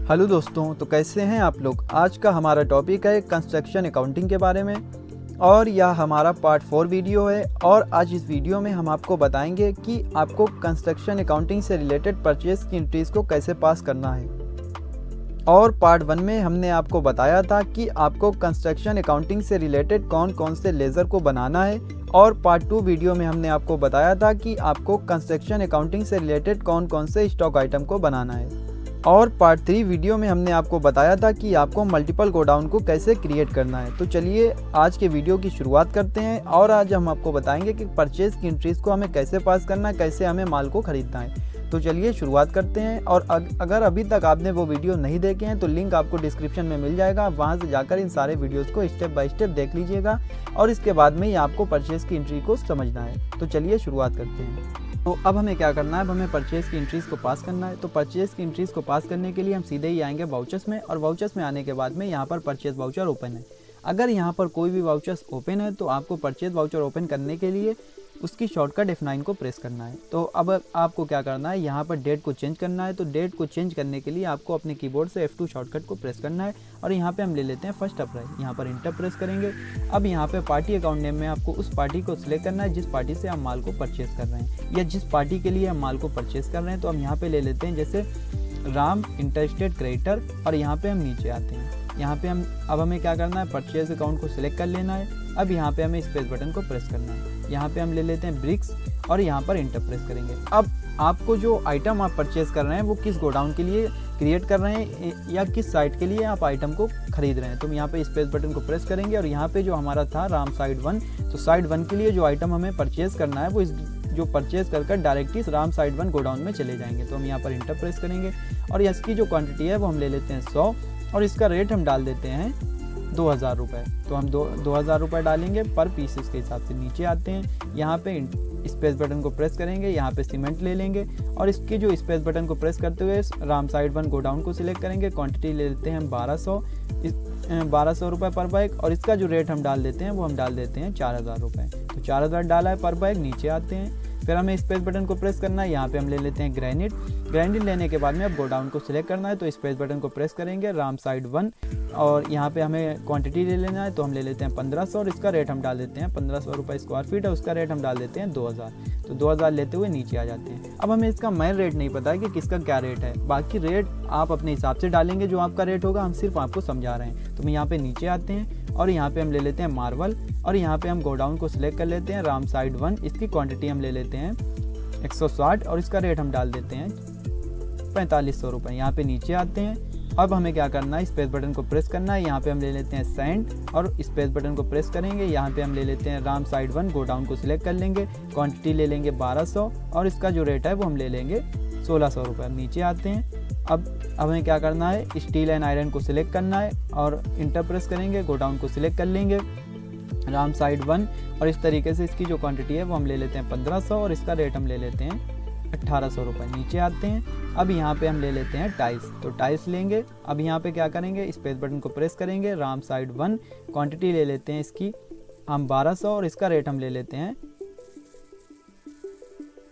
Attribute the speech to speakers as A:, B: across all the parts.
A: Hello दोस्तों, तो कैसे हैं आप लोग। आज का हमारा टॉपिक है कंस्ट्रक्शन अकाउंटिंग के बारे में और यह हमारा पार्ट 4 वीडियो है। और आज इस वीडियो में हम आपको बताएंगे कि आपको कंस्ट्रक्शन अकाउंटिंग से रिलेटेड परचेज की एंट्रीज को कैसे पास करना है। और पार्ट 1 में हमने आपको बताया था कि आपको कंस्ट्रक्शन अकाउंटिंग से रिलेटेड कौन कौन से लेज़र को बनाना है। और पार्ट 2 वीडियो में हमने आपको बताया था कि आपको कंस्ट्रक्शन अकाउंटिंग से रिलेटेड कौन कौन से स्टॉक आइटम को बनाना है। और पार्ट 3 वीडियो में हमने आपको बताया था कि आपको मल्टीपल गोडाउन को कैसे क्रिएट करना है। तो चलिए आज के वीडियो की शुरुआत करते हैं। और आज हम आपको बताएंगे कि परचेज की एंट्रीज को हमें कैसे पास करना है, कैसे हमें माल को खरीदना है। तो चलिए शुरुआत करते हैं। और अगर अभी तक आपने वो वीडियो नहीं देखे हैं तो लिंक आपको डिस्क्रिप्शन में मिल जाएगा, वहाँ से जाकर इन सारे वीडियोज़ को स्टेप बाय स्टेप देख लीजिएगा और इसके बाद में ही आपको परचेज की एंट्री को समझना है। तो चलिए शुरुआत करते हैं। तो अब हमें क्या करना है, अब हमें परचेज़ की एंट्रीज़ को पास करना है। तो परचेज़ की एंट्रीज़ को पास करने के लिए हम सीधे ही आएंगे वाउचर्स में, और वाउचर्स में आने के बाद में यहाँ पर परचेज़ वाउचर ओपन है। अगर यहाँ पर कोई भी वाउचर्स ओपन है तो आपको परचेज़ वाउचर ओपन करने के लिए उसकी शॉर्टकट F9 को प्रेस करना है। तो अब आपको क्या करना है, यहाँ पर डेट को चेंज करना है। तो डेट को चेंज करने के लिए आपको अपने कीबोर्ड से F2 शॉर्टकट को प्रेस करना है। और यहाँ पे हम ले लेते हैं 1 अप्रैल, यहाँ पर इंटर प्रेस करेंगे। अब यहाँ पे पार्टी अकाउंट नेम में आपको उस पार्टी को सिलेक्ट करना है जिस पार्टी से आप माल को परचेज कर रहे हैं, या जिस पार्टी के लिए हम माल को परचेज कर रहे हैं। तो हम यहाँ पे ले लेते हैं जैसे राम इंटरस्टेट क्रेडिटर, और यहाँ पे हम नीचे आते हैं। यहाँ पे अब हमें क्या करना है, परचेज अकाउंट को सिलेक्ट कर लेना है। अब यहाँ पे हमें स्पेस बटन को प्रेस करना है। यहाँ पे हम ले लेते हैं ब्रिक्स और यहाँ पर इंटर प्रेस करेंगे। अब आपको जो आइटम आप परचेज कर रहे हैं वो किस गोडाउन के लिए क्रिएट कर रहे हैं या किस साइट के लिए आप आइटम को खरीद रहे हैं, तो हम यहाँ पे स्पेस बटन को प्रेस करेंगे। और यहाँ पे जो हमारा था राम साइड 1, तो साइड 1 के लिए जो आइटम हमें परचेज करना है वो इस जो परचेज कर डायरेक्टली राम साइड 1 गोडाउन में चले जाएंगे। तो हम यहाँ पर इंटर प्रेस करेंगे और इसकी जो क्वांटिटी है वो हम ले लेते हैं 100, और इसका रेट हम डाल देते हैं 2000 रुपये। तो हम 2000 रुपये डालेंगे पर पीसेस के हिसाब से। नीचे आते हैं, यहाँ पे स्पेस बटन को प्रेस करेंगे, यहाँ पे सीमेंट ले लेंगे और इसके जो स्पेस बटन को प्रेस करते हुए राम साइड 1 गोडाउन को सिलेक्ट करेंगे। क्वांटिटी ले लेते हैं 1200 रुपये पर बैग, और इसका जो रेट हम डाल देते हैं वो हम डाल देते हैं 4000 रुपये। तो 4000 डाला है पर बैग। नीचे आते हैं, फिर हमें स्पेस बटन को प्रेस करना है। यहाँ पे हम ले लेते हैं ग्रेनाइट लेने के बाद में अब गोडाउन को सिलेक्ट करना है। तो स्पेस बटन को प्रेस करेंगे, राम साइड 1, और यहाँ पे हमें क्वांटिटी ले लेना है। तो हम ले लेते हैं 1500, और इसका रेट हम डाल देते हैं 1500 रुपये स्क्वायर फीट है, उसका रेट हम डाल देते हैं 2000। तो 2000 लेते हुए नीचे आ जाते हैं। अब हमें इसका मेन रेट नहीं पता है कि किसका क्या रेट है, बाकी रेट आप अपने हिसाब से डालेंगे, जो आपका रेट होगा हम सिर्फ आपको समझा रहे हैं। तो हम यहाँ पे नीचे आते हैं और यहाँ पे हम ले लेते हैं मार्बल, और यहाँ पे हम गोडाउन को सिलेक्ट कर लेते हैं राम साइड 1, इसकी क्वांटिटी हम ले लेते हैं 160, और इसका रेट हम डाल देते हैं 4500 रुपये। यहाँ पे नीचे आते हैं। अब हमें क्या करना है, स्पेस बटन को प्रेस करना है। यहाँ पे हम ले लेते हैं सेंड, और स्पेस बटन को प्रेस करेंगे। यहाँ पे हम ले लेते हैं राम साइड 1 गोडाउन को सिलेक्ट कर लेंगे। क्वांटिटी ले लेंगे 1200, और इसका जो रेट है वो हम ले लेंगे 1600 रुपये। नीचे आते हैं। अब हमें क्या करना है, स्टील एंड आयरन को सिलेक्ट करना है और इंटर प्रेस करेंगे। गोडाउन को सिलेक्ट कर लेंगे राम साइड 1, और इस तरीके से इसकी जो क्वांटिटी है वो हम ले लेते हैं 1500, और इसका रेट हम ले लेते हैं 1800 रुपये। नीचे आते हैं। अब यहाँ पे हम ले लेते हैं टाइल्स, तो टाइल्स लेंगे। अब यहाँ पे क्या करेंगे, स्पेस बटन को प्रेस करेंगे, राम साइड 1, क्वांटिटी ले लेते हैं इसकी हम 1200, और इसका रेट हम ले लेते हैं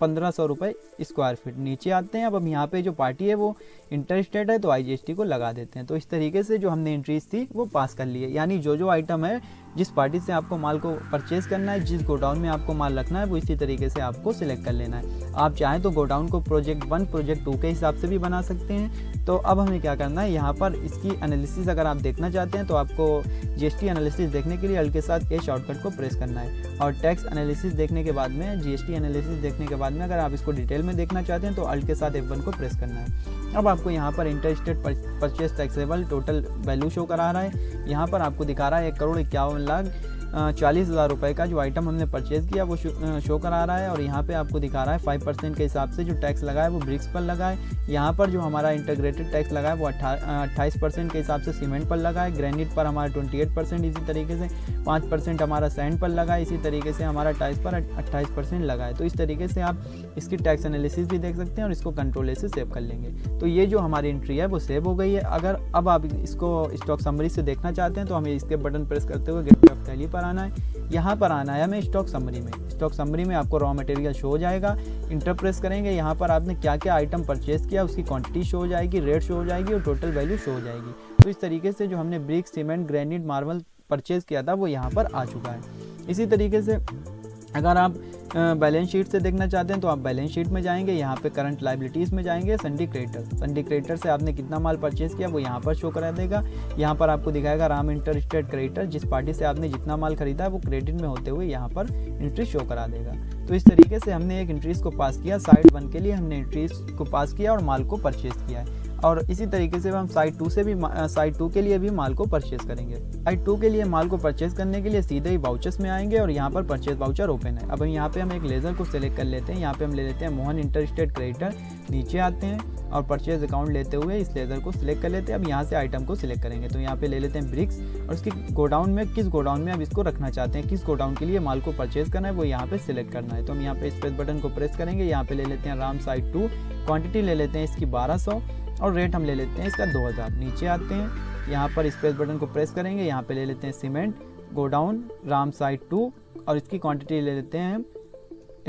A: 1500 रुपये स्क्वायर फीट। नीचे आते हैं। अब यहाँ पे जो पार्टी है वो इंटरस्टेट है, तो IGST को लगा देते हैं। तो इस तरीके से जो हमने एंट्रीज थी वो पास कर ली है, यानी जो आइटम है जिस पार्टी से आपको माल को परचेज करना है, जिस गोडाउन में आपको माल रखना है, वो इसी तरीके से आपको सिलेक्ट कर लेना है। आप चाहें तो गोडाउन को प्रोजेक्ट 1, प्रोजेक्ट 2 के हिसाब से भी बना सकते हैं। तो अब हमें क्या करना है, यहाँ पर इसकी एनालिसिस अगर आप देखना चाहते हैं तो आपको GST एनालिसिस देखने के लिए अल्ट के साथ ए शॉर्टकट को प्रेस करना है। और टैक्स एनालिसिस देखने के बाद में, GST एनालिसिस देखने के बाद में अगर आप इसको डिटेल में देखना चाहते हैं तो अल्ट के साथ F1 को प्रेस करना है। अब आपको यहाँ पर interstate purchase taxable total value show करा रहा है। यहाँ पर आपको दिखा रहा है 1,51,40,000 रुपये का जो आइटम हमने परचेज़ किया वो शो करा रहा है। और यहाँ पे आपको दिखा रहा है 5% के हिसाब से जो टैक्स लगा है वो ब्रिक्स पर लगा है। यहाँ पर जो हमारा इंटीग्रेटेड टैक्स लगा है वो 28% के हिसाब से सीमेंट पर लगा है। ग्रेनाइट पर हमारा 28%, इसी तरीके से 5% हमारा सैंड पर लगा है। इसी तरीके से हमारा टाइल्स पर 28% लगा है। तो इस तरीके से आप इसकी टैक्स एनालिसिस भी देख सकते हैं और इसको कंट्रोल ए से सेव कर लेंगे। तो ये जो हमारी एंट्री है वो सेव हो गई है। अगर अब आप इसको स्टॉक समरी से देखना चाहते हैं तो हमें इसके बटन प्रेस करते हुए गेट टैली पर आना है। यहाँ पर आना है हमें स्टॉक समरी में। स्टॉक समरी में आपको रॉ मटेरियल शो हो जाएगा। इंटर प्रेस करेंगे, यहाँ पर आपने क्या क्या आइटम परचेज किया उसकी क्वांटिटी शो हो जाएगी, रेट शो हो जाएगी और टोटल वैल्यू शो हो जाएगी। तो इस तरीके से जो हमने bricks, cement, granite, marble purchase किया था वो यहाँ पर आ चुका है। इसी तरीके से अगर आप बैलेंस शीट से देखना चाहते हैं तो आप बैलेंस शीट में जाएंगे, यहाँ पे करंट लायबिलिटीज़ में जाएंगे, सन्डी क्रेडिटर से आपने कितना माल परचेज किया वो यहाँ पर शो करा देगा। यहाँ पर आपको दिखाएगा राम इंटर स्टेट क्रेडिटर, जिस पार्टी से आपने जितना माल खरीदा है वो क्रेडिट में होते हुए यहाँ पर एंट्री शो करा देगा। तो इस तरीके से हमने एक एंट्रीज को पास किया। साइड 1 के लिए हमने एंट्रीज को पास किया और माल को परचेज किया है। और इसी तरीके से हम साइड 2 के लिए भी माल को परचेज करेंगे। साइड 2 के लिए माल को परचेज करने के लिए सीधे ही वाउचर्स में आएंगे और यहाँ पर परचेज वाउचर ओपन है। अब यहाँ पे हम एक लेज़र को सिलेक्ट कर लेते हैं। यहाँ पे हम ले लेते हैं मोहन इंटर स्टेट क्रेडिटर, नीचे आते हैं और परचेज अकाउंट लेते हुए इस लेज़र को सिलेक्ट कर लेते हैं। अब यहाँ से आइटम को सिलेक्ट करेंगे तो यहाँ पे ले लेते हैं ब्रिक्स और इसकी गोडाउन में किस गोडाउन में अब इसको रखना चाहते हैं, किस गोडाउन के लिए माल को परचेज करना है वो यहाँ पे सिलेक्ट करना है। तो हम यहाँ पे स्पेस बटन को प्रेस करेंगे। यहाँ पे ले लेते हैं राम साइड 2, क्वांटिटी ले लेते हैं इसकी 1200 और रेट हम ले लेते हैं इसका 2000। नीचे आते हैं, यहाँ पर स्पेस बटन को प्रेस करेंगे। यहाँ पे ले लेते हैं सीमेंट गोडाउन राम साइड 2 और इसकी क्वांटिटी ले लेते हैं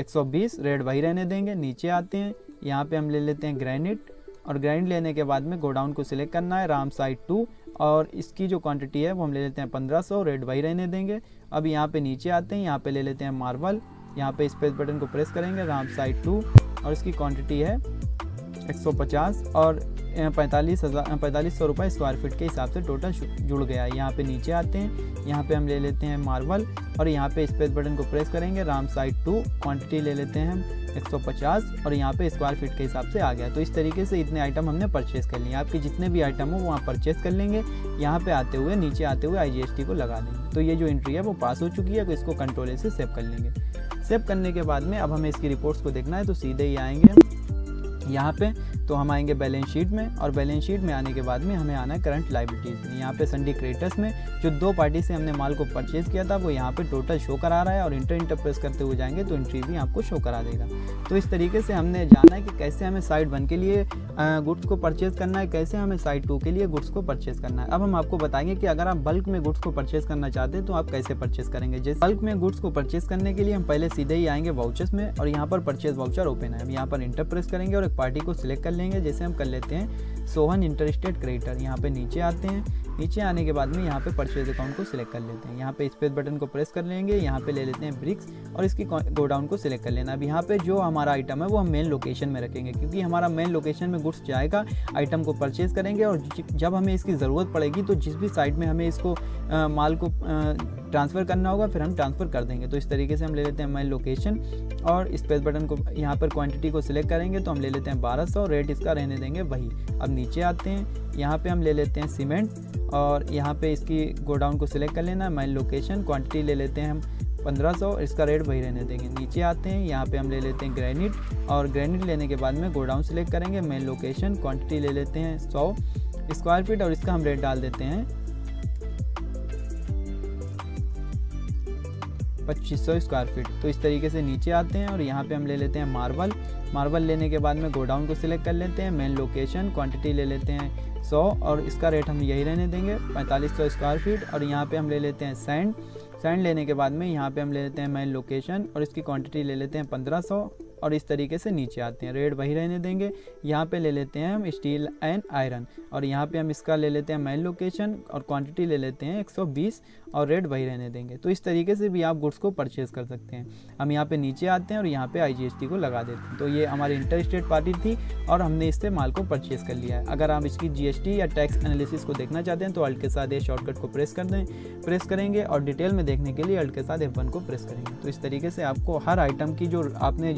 A: 120, रेट वही रहने देंगे। नीचे आते हैं, यहाँ पे हम ले लेते हैं ग्रेनाइट और ग्रेनाइट लेने के बाद में गोडाउन को सिलेक्ट करना है राम साइड 2 और इसकी जो क्वांटिटी है वो हम ले लेते हैं 1500, रेट वही रहने देंगे। अब यहाँ पे नीचे आते हैं, यहाँ पे ले लेते हैं मार्बल, यहाँ पे स्पेस बटन को प्रेस करेंगे राम साइड 2 और इसकी क्वांटिटी है 150 और 4500 रुपये स्क्वायर फीट के हिसाब से टोटल जुड़ गया है। यहाँ पे नीचे आते हैं, यहाँ पे हम ले लेते हैं मार्बल और यहाँ पे स्पेस बटन को प्रेस करेंगे राम साइड 2, क्वांटिटी ले लेते हैं हम 150 और यहाँ पे स्क्वायर फीट के हिसाब से आ गया। तो इस तरीके से इतने आइटम हमने परचेज़ कर लिए। आपके जितने भी आइटम हो वहाँ परचेज़ कर लेंगे। यहाँ पे आते हुए नीचे आते हुए IGST को लगा देंगे। तो ये जो एंट्री है वो पास हो चुकी है। तो इसको कंट्रोल A से सेव कर लेंगे। सेव करने के बाद में अब हमें इसकी रिपोर्ट्स को देखना है तो सीधे ही आएंगे यहाँ पे। तो हम आएंगे बैलेंस शीट में और बैलेंस शीट में आने के बाद में हमें आना है करंट लायबिलिटीज़ में। यहाँ पे सन्डी क्रेडिटर्स में जो 2 पार्टी से हमने माल को परचेज़ किया था वो यहाँ पे टोटल शो करा रहा है और इंटर प्रेस करते हुए जाएंगे तो एंट्री भी आपको शो करा देगा। तो इस तरीके से हमने जाना है कि कैसे हमें साइड 1 के लिए गुड्स को परचेज़ करना है, कैसे हमें साइड 2 के लिए गुड्स को परचेज़ करना है। अब हम आपको बताएंगे कि अगर आप बल्क में गुड्स को परचेज़ करना चाहते हैं तो आप कैसे परचेज़ करेंगे। जैसे बल्क में गुड्स को परचेज़ करने के लिए हम पहले सीधे ही आएंगे वाउचर्स में और यहाँ पर परचेज़ वाउचर ओपन है। हम यहाँ पर इंटर प्रेस करेंगे और एक पार्टी को सिलेक्ट कर लेंगे। जैसे हम कर लेते हैं सोहन इंटर स्टेट क्रेडिटर। यहाँ पे नीचे आते हैं, नीचे आने के बाद में यहाँ पे परचेज अकाउंट को सिलेक्ट कर लेते हैं। यहाँ पे स्पेस बटन को प्रेस कर लेंगे। यहाँ पे ले लेते हैं ब्रिक्स और इसकी गोडाउन को सिलेक्ट कर लेना। अब यहाँ पे जो हमारा आइटम है वो हम मेन लोकेशन में रखेंगे क्योंकि हमारा मेन लोकेशन में गुड्स जाएगा, आइटम को परचेज करेंगे और जब हमें इसकी ज़रूरत पड़ेगी तो जिस भी साइड में हमें इसको माल को ट्रांसफ़र करना होगा फिर हम ट्रांसफ़र कर देंगे। तो इस तरीके से हम ले लेते हैं मेन लोकेशन और स्पेस बटन को यहाँ पर क्वांटिटी को सिलेक्ट करेंगे तो हम ले लेते हैं 1200, रेट इसका रहने देंगे वही। अब नीचे आते हैं, यहाँ पे हम ले लेते हैं सीमेंट और यहाँ पे इसकी गोडाउन को सिलेक्ट कर लेना है। मेन लोकेशन क्वांटिटी ले लेते हैं हम 1500, इसका रेट वही रहने देंगे। नीचे आते हैं, यहाँ पे हम ले लेते हैं ग्रेनाइट और ग्रेनाइट लेने के बाद में गोडाउन सिलेक्ट करेंगे। मेन लोकेशन क्वांटिटी ले लेते हैं 100 स्क्वायर फीट और इसका हम रेट डाल देते हैं 2500 स्क्वायर फीट। तो इस तरीके से नीचे आते हैं और यहाँ पे हम ले लेते हैं मार्बल लेने के बाद में गोडाउन को सिलेक्ट कर लेते हैं। मेन लोकेशन क्वांटिटी ले लेते हैं 100 और इसका रेट हम यही रहने देंगे 4500 स्क्वायर फीट। और यहाँ पे हम ले लेते हैं सैंड लेने के बाद में यहाँ पे हम ले लेते हैं मेन लोकेशन और इसकी क्वांटिटी ले लेते हैं 1500 और इस तरीके से नीचे आते हैं, रेट वही रहने देंगे। यहाँ पे ले लेते हैं हम स्टील एंड आयरन और यहाँ पे हम इसका ले लेते हैं मेन लोकेशन और क्वांटिटी ले लेते हैं 120 और रेट वही रहने देंगे। तो इस तरीके से भी आप गुड्स को परचेज़ कर सकते हैं। हम यहाँ पे नीचे आते हैं और यहाँ पे IGST को लगा देते हैं। तो ये हमारी इंटर स्टेट पार्टी थी और हमने इससे माल को परचेज़ कर लिया है। अगर आप इसकी GST या टैक्स एनालिसिस को देखना चाहते हैं तो अल्ट के साथ ये शॉर्टकट को प्रेस करेंगे और डिटेल में देखने के लिए अल्ट के साथ F1 को प्रेस करेंगे। तो इस तरीके से आपको हर आइटम की जो आपने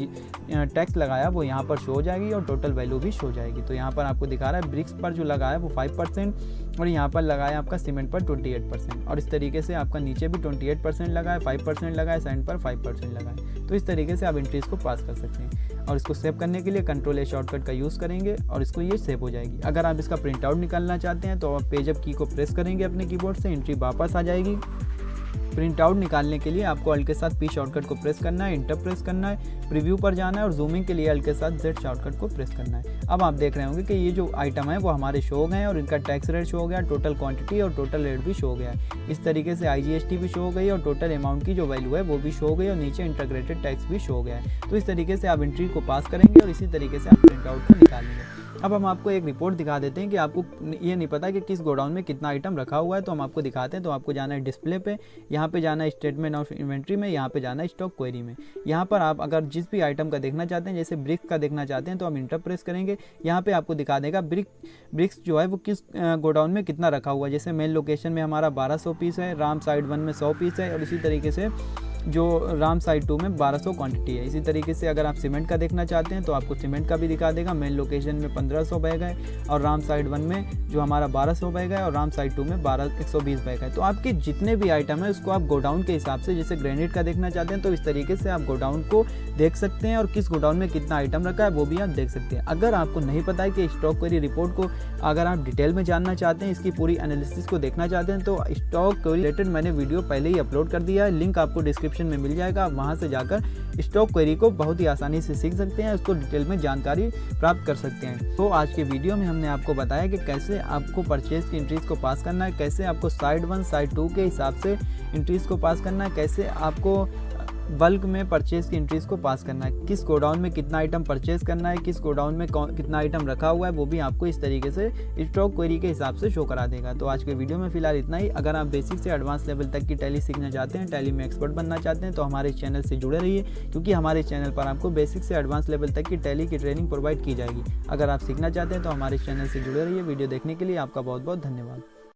A: टैक्स लगाया वो यहाँ पर शो हो जाएगी और टोटल वैल्यू भी शो हो जाएगी। तो यहाँ पर आपको दिखा रहा है ब्रिक्स पर जो लगाया वो 5% और यहाँ पर लगाया आपका सीमेंट पर 28% और इस तरीके से आपका नीचे भी 28% लगा है, 5% लगा है, सैंड पर 5% लगा है। तो इस तरीके से आप एंट्रीज को पास कर सकते हैं और इसको सेव करने के लिए कंट्रोल A शॉर्टकट का यूज़ करेंगे और इसको ये सेव हो जाएगी। अगर आप इसका प्रिंट आउट निकालना चाहते हैं तो आप पेज अप की को प्रेस करेंगे अपने कीबोर्ड से, एंट्री वापस आ जाएगी। प्रिंट आउट निकालने के लिए आपको अल्ट के साथ पी शॉर्टकट को प्रेस करना है, इंटर प्रेस करना है, प्रीव्यू पर जाना है और जूमिंग के लिए अल्ट के साथ जेड शॉर्टकट को प्रेस करना है। अब आप देख रहे होंगे कि ये जो आइटम है वो हमारे शो हो गए हैं और इनका टैक्स रेट शो हो गया, टोटल क्वांटिटी और टोटल रेट भी शो हो गया है। इस तरीके से IGST भी शो हो गई और टोटल अमाउंट की जो वैल्यू है वो भी शो हो गई और नीचे इंटीग्रेटेड टैक्स भी शो हो गया है। तो इस तरीके से आप एंट्री को पास करेंगे और इसी तरीके से आप प्रिंट आउट को निकालेंगे। अब हम आपको एक रिपोर्ट दिखा देते हैं कि आपको ये नहीं पता कि किस गोडाउन में कितना आइटम रखा हुआ है, तो हम आपको दिखाते हैं। तो आपको जाना है डिस्प्ले पे, यहाँ पे जाना है स्टेटमेंट ऑफ इन्वेंट्री में, यहाँ पे जाना है स्टॉक क्वेरी में। यहाँ पर आप अगर जिस भी आइटम का देखना चाहते हैं, जैसे ब्रिक्स का देखना चाहते हैं तो हम इंटर प्रेस करेंगे। यहाँ पे आपको दिखा देगा ब्रिक्स जो है वो किस गोडाउन में कितना रखा हुआ है। जैसे मेन लोकेशन में हमारा 1200 पीस है, राम साइड 1 में 100 पीस है और इसी तरीके से जो राम साइड 2 में 1200 क्वांटिटी है। इसी तरीके से अगर आप सीमेंट का देखना चाहते हैं तो आपको सीमेंट का भी दिखा देगा। मेन लोकेशन में 1500 बैग है और राम साइड 1 में जो हमारा 1200 बैग है और राम साइड 2 में 120 बैग है। तो आपके जितने भी आइटम है उसको आप गोडाउन के हिसाब से, जैसे ग्रेनाइट का देखना चाहते हैं तो इस तरीके से आप गोडाउन को देख सकते हैं और किस गोडाउन में कितना आइटम रखा है वो भी आप देख सकते हैं। अगर आपको नहीं पता है कि स्टॉक क्वेरी रिपोर्ट को अगर आप डिटेल में जानना चाहते हैं, इसकी पूरी एनालिसिस को देखना चाहते हैं, तो स्टॉक क्वेरी रिलेटेड मैंने वीडियो पहले ही अपलोड कर दिया है, लिंक आपको डिस्क्रिप्शन में मिल जाएगा। आप वहां से जाकर स्टॉक क्वेरी को बहुत ही आसानी से सीख सकते हैं, उसको डिटेल में जानकारी प्राप्त कर सकते हैं। तो आज के वीडियो में हमने आपको बताया कि कैसे आपको परचेज की एंट्रीज को पास करना है, कैसे आपको साइड 1 साइड 2 के हिसाब से एंट्रीज को पास करना है, कैसे आपको बल्क में परचेज की एंट्रीज को पास करना है, किस गोडाउन में कितना आइटम परचेज करना है, किस गोडाउन में कितना आइटम रखा हुआ है, वो भी आपको इस तरीके से स्टॉक क्वेरी के हिसाब से शो करा देगा। तो आज के वीडियो में फिलहाल इतना ही। अगर आप बेसिक से एडवांस लेवल तक की टैली सीखना चाहते हैं, टैली में एक्सपर्ट बनना चाहते हैं, तो हमारे चैनल से जुड़े रहिए, क्योंकि हमारे चैनल पर आपको बेसिक से एडवांस लेवल तक की टैली की ट्रेनिंग प्रोवाइड की जाएगी। अगर आप सीखना चाहते हैं तो हमारे चैनल से जुड़े रहिए। वीडियो देखने के लिए आपका बहुत बहुत धन्यवाद।